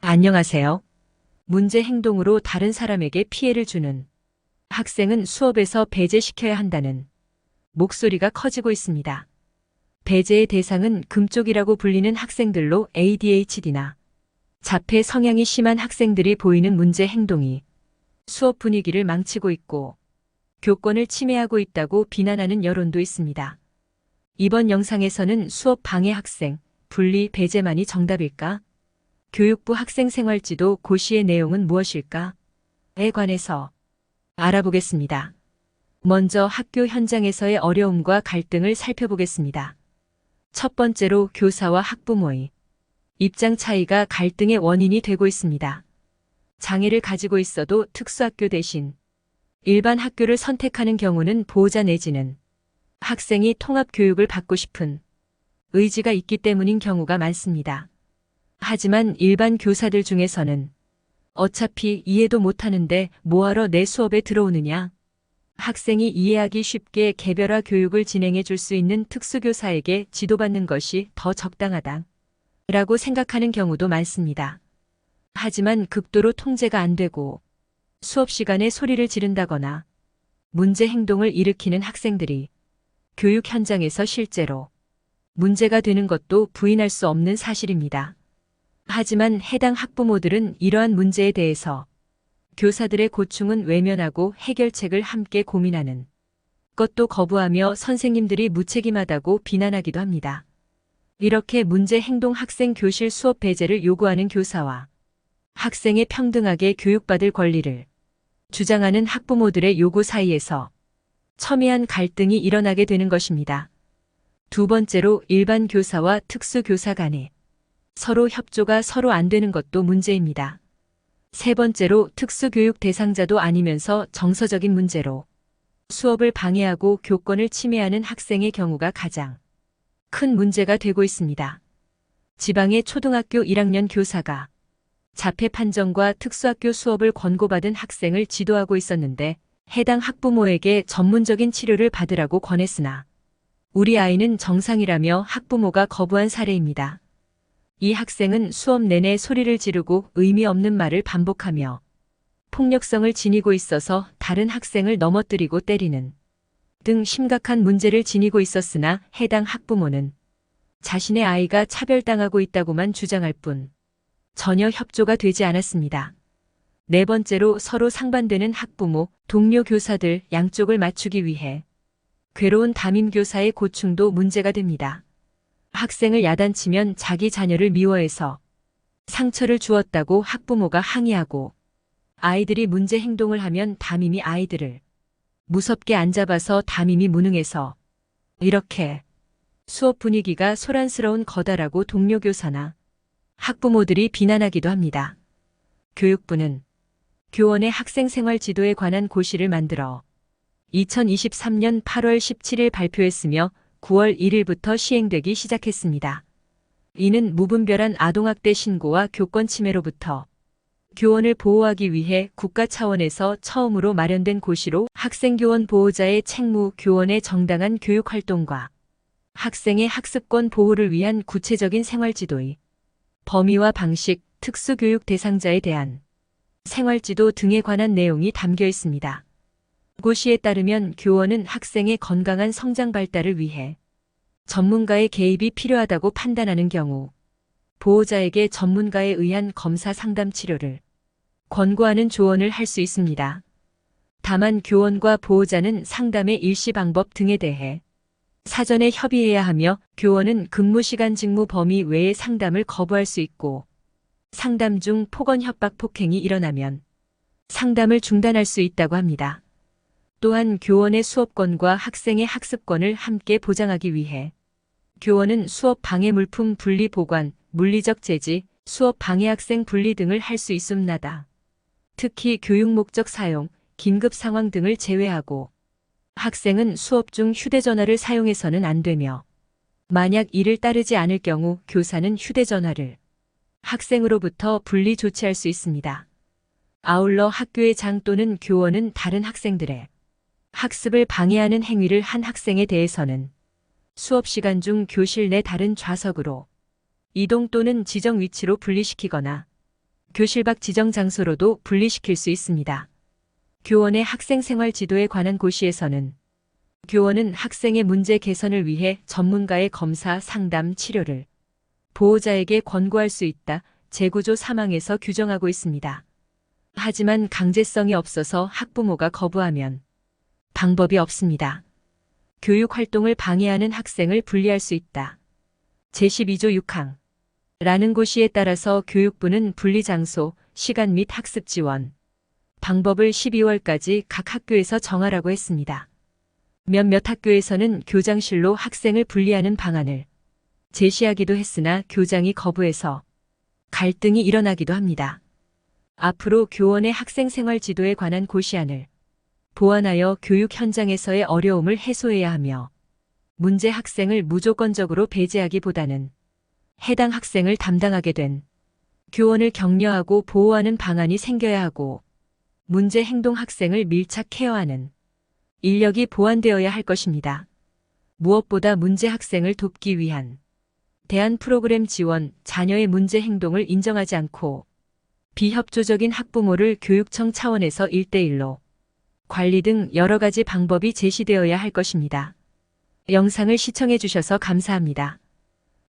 안녕하세요. 문제 행동으로 다른 사람에게 피해를 주는 학생은 수업에서 배제시켜야 한다는 목소리가 커지고 있습니다. 배제의 대상은 금쪽이라고 불리는 학생들로 ADHD나 자폐 성향이 심한 학생들이 보이는 문제 행동이 수업 분위기를 망치고 있고 교권을 침해하고 있다고 비난하는 여론도 있습니다. 이번 영상에서는 수업 방해 학생, 분리 배제만이 정답일까? 교육부 학생생활지도 고시의 내용은 무엇일까?에 관해서 알아보겠습니다. 먼저 학교 현장에서의 어려움과 갈등을 살펴보겠습니다. 첫 번째로 교사와 학부모의 입장 차이가 갈등의 원인이 되고 있습니다. 장애를 가지고 있어도 특수학교 대신 일반 학교를 선택하는 경우는 보호자 내지는 학생이 통합교육을 받고 싶은 의지가 있기 때문인 경우가 많습니다. 하지만 일반 교사들 중에서는 어차피 이해도 못하는데 뭐하러 내 수업에 들어오느냐? 학생이 이해하기 쉽게 개별화 교육을 진행해 줄 수 있는 특수교사에게 지도받는 것이 더 적당하다 라고 생각하는 경우도 많습니다. 하지만 극도로 통제가 안 되고 수업 시간에 소리를 지른다거나 문제 행동을 일으키는 학생들이 교육 현장에서 실제로 문제가 되는 것도 부인할 수 없는 사실입니다. 하지만 해당 학부모들은 이러한 문제에 대해서 교사들의 고충은 외면하고 해결책을 함께 고민하는 것도 거부하며 선생님들이 무책임하다고 비난하기도 합니다. 이렇게 문제 행동 학생 교실 수업 배제를 요구하는 교사와 학생의 평등하게 교육받을 권리를 주장하는 학부모들의 요구 사이에서 첨예한 갈등이 일어나게 되는 것입니다. 두 번째로 일반 교사와 특수교사 간의 서로 협조가 서로 안 되는 것도 문제입니다. 세 번째로 특수교육 대상자도 아니면서 정서적인 문제로 수업을 방해하고 교권을 침해하는 학생의 경우가 가장 큰 문제가 되고 있습니다. 지방의 초등학교 1학년 교사가 자폐 판정과 특수학교 수업을 권고받은 학생을 지도하고 있었는데 해당 학부모에게 전문적인 치료를 받으라고 권했으나 우리 아이는 정상이라며 학부모가 거부한 사례입니다. 이 학생은 수업 내내 소리를 지르고 의미 없는 말을 반복하며 폭력성을 지니고 있어서 다른 학생을 넘어뜨리고 때리는 등 심각한 문제를 지니고 있었으나 해당 학부모는 자신의 아이가 차별당하고 있다고만 주장할 뿐 전혀 협조가 되지 않았습니다. 네 번째로 서로 상반되는 학부모, 동료 교사들 양쪽을 맞추기 위해 괴로운 담임교사의 고충도 문제가 됩니다. 학생을 야단치면 자기 자녀를 미워해서 상처를 주었다고 학부모가 항의하고 아이들이 문제 행동을 하면 담임이 아이들을 무섭게 안 잡아서 담임이 무능해서 이렇게 수업 분위기가 소란스러운 거다라고 동료 교사나 학부모들이 비난하기도 합니다. 교육부는 교원의 학생생활 지도에 관한 고시를 만들어 2023년 8월 17일 발표했으며 9월 1일부터 시행되기 시작했습니다. 이는 무분별한 아동학대 신고와 교권 침해로부터 교원을 보호하기 위해 국가 차원에서 처음으로 마련된 고시로 학생교원 보호자의 책무, 교원의 정당한 교육활동과 학생의 학습권 보호를 위한 구체적인 생활지도의 범위와 방식, 특수교육 대상자에 대한 생활지도 등에 관한 내용이 담겨 있습니다. 고시에 따르면 교원은 학생의 건강한 성장 발달을 위해 전문가의 개입이 필요하다고 판단하는 경우 보호자에게 전문가에 의한 검사 상담 치료를 권고하는 조언을 할 수 있습니다. 다만 교원과 보호자는 상담의 일시 방법 등에 대해 사전에 협의해야 하며 교원은 근무시간 직무 범위 외의 상담을 거부할 수 있고 상담 중 폭언, 협박, 폭행이 일어나면 상담을 중단할 수 있다고 합니다. 또한 교원의 수업권과 학생의 학습권을 함께 보장하기 위해 교원은 수업 방해 물품 분리 보관, 물리적 제지, 수업 방해 학생 분리 등을 할 수 있음나다. 특히 교육 목적 사용, 긴급 상황 등을 제외하고 학생은 수업 중 휴대전화를 사용해서는 안 되며 만약 이를 따르지 않을 경우 교사는 휴대전화를 학생으로부터 분리 조치할 수 있습니다. 아울러 학교의 장 또는 교원은 다른 학생들의 학습을 방해하는 행위를 한 학생에 대해서는 수업 시간 중 교실 내 다른 좌석으로 이동 또는 지정 위치로 분리시키거나 교실 밖 지정 장소로도 분리시킬 수 있습니다. 교원의 학생 생활 지도에 관한 고시에서는 교원은 학생의 문제 개선을 위해 전문가의 검사, 상담, 치료를 보호자에게 권고할 수 있다. 제9조 3항에서 규정하고 있습니다. 하지만 강제성이 없어서 학부모가 거부하면 방법이 없습니다. 교육 활동을 방해하는 학생을 분리할 수 있다. 제12조 6항 라는 고시에 따라서 교육부는 분리 장소, 시간 및 학습 지원, 방법을 12월까지 각 학교에서 정하라고 했습니다. 몇몇 학교에서는 교장실로 학생을 분리하는 방안을 제시하기도 했으나 교장이 거부해서 갈등이 일어나기도 합니다. 앞으로 교원의 학생 생활 지도에 관한 고시안을 보완하여 교육 현장에서의 어려움을 해소해야 하며 문제 학생을 무조건적으로 배제하기보다는 해당 학생을 담당하게 된 교원을 격려하고 보호하는 방안이 생겨야 하고 문제 행동 학생을 밀착 케어하는 인력이 보완되어야 할 것입니다. 무엇보다 문제 학생을 돕기 위한 대안 프로그램 지원, 자녀의 문제 행동을 인정하지 않고 비협조적인 학부모를 교육청 차원에서 1대1로 관리 등 여러 가지 방법이 제시되어야 할 것입니다. 영상을 시청해 주셔서 감사합니다.